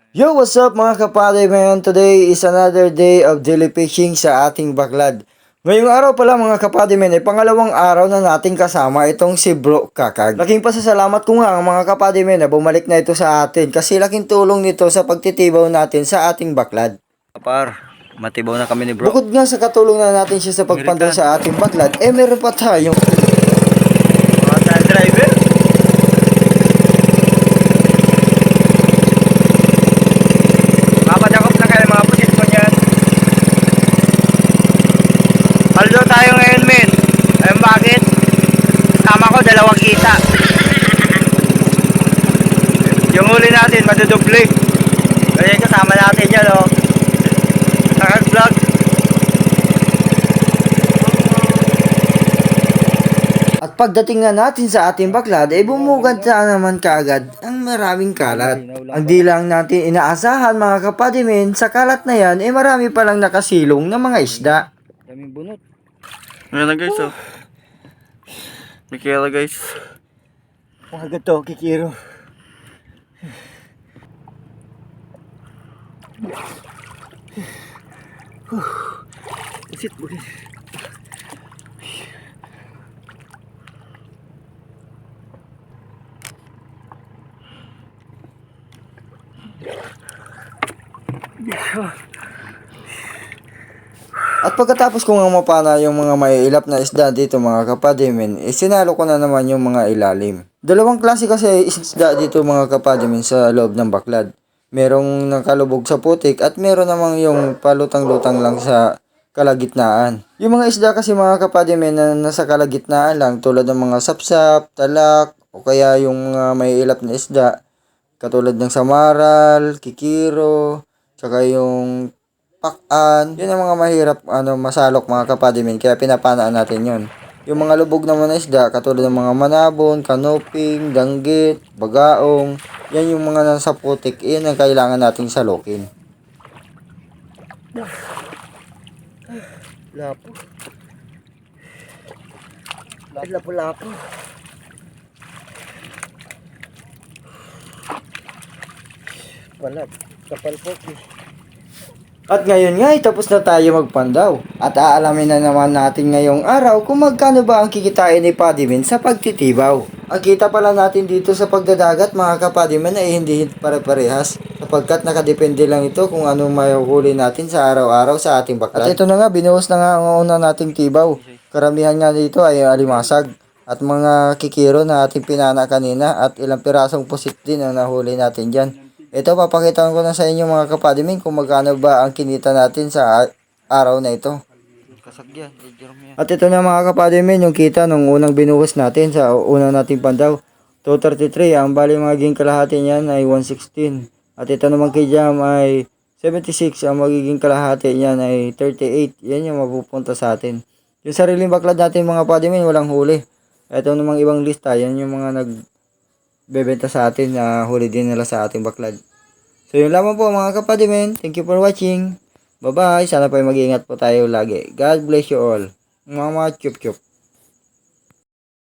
Yo, what's up mga kapatid man? Today is another day of daily fishing sa ating baklad. Ngayong araw pala mga kapatid man, ay pangalawang araw na nating kasama itong si Bro Kakag. Laking pasasalamat ko nga ang mga kapatid man na bumalik na ito sa atin kasi laking tulong nito sa pagtitibaw natin sa ating baklad. Kapar, matibaw na kami ni bro. Bukod nga sa katulong na natin siya sa pagpandaw sa ating baklad, meron pa tayong Mga driver. Mapadakop na kayo mga pusit ko niyan. Paldo tayo ngayon men. Ayun bakit? Tama ko dalawang kita. Yung huli natin maduduble. Kaya kasama natin yan o. Kakag vlog. At pagdating nga natin sa ating baklad, ay bumugad sa naman kaagad ang maraming kalat. Ang di lang natin inaasahan mga kapadimin, sa kalat na yan, ay marami palang nakasilong na mga isda. Daming bunot. Ayan na guys oh. Michaela guys. Mga gato, kikiro. Isit bukit. At pagkatapos ko nga mapana yung mga maiilap na isda dito mga kapadimin, sinalo ko na naman yung mga ilalim. Dalawang klase kasi isda dito mga kapadimin sa loob ng baklad. Merong nakalubog sa putik at meron namang yung palutang-lutang lang sa kalagitnaan. Yung mga isda kasi mga kapadimin na nasa kalagitnaan lang tulad ng mga sapsap, talak, o kaya yung mga maiilap na isda katulad ng samaral, kikiro, tsaka yung pakan. Yun ang mga mahirap masalok mga kapadimin, kaya pinapanaan natin yun. Yung mga lubog naman na isda katulad ng mga manabon, kanoping, danggit, bagaong, yan yung mga nasa putik, yan ang kailangan nating salokin. Lapo. Lapo-lapo. Balat. Kapal po. At ngayon nga ay tapos na tayo magpandaw. At aalamin na naman natin ngayong araw kung magkano ba ang kikitain ni Padimin sa pagtitibaw. Ang kita pala natin dito sa pagdadagat mga kapadimin ay hindi pare-parehas sapagkat nakadepende lang ito kung anong mahuli natin sa araw-araw sa ating baklad. At ito na nga, binuhos na nga ang una nating tibaw. Karamihan nga dito ay alimasag at mga kikiro na ating pinana kanina at ilang pirasong pusit din ang nahuli natin dyan. Ito, papakita ko na sa inyo mga kapadimin kung magkano ba ang kinita natin sa araw na ito. Kasagyan. At ito na mga kapadimin, yung kita nung unang binuhos natin sa unang nating pandaw. 233, ang bali magiging kalahati niyan ay 116. At ito naman kay Jam ay 76, ang magiging kalahati niyan ay 38. Yan yung mapupunta sa atin. Yung sariling baklad natin mga kapadimin, walang huli. Ito namang ibang lista, yan yung mga bebenta sa atin na huli din nila sa ating baklad. So yun lamang po mga kapadimen. Thank you for watching. Bye bye. Sana po mag-iingat po tayo lagi. God bless you all. Mga chup chup.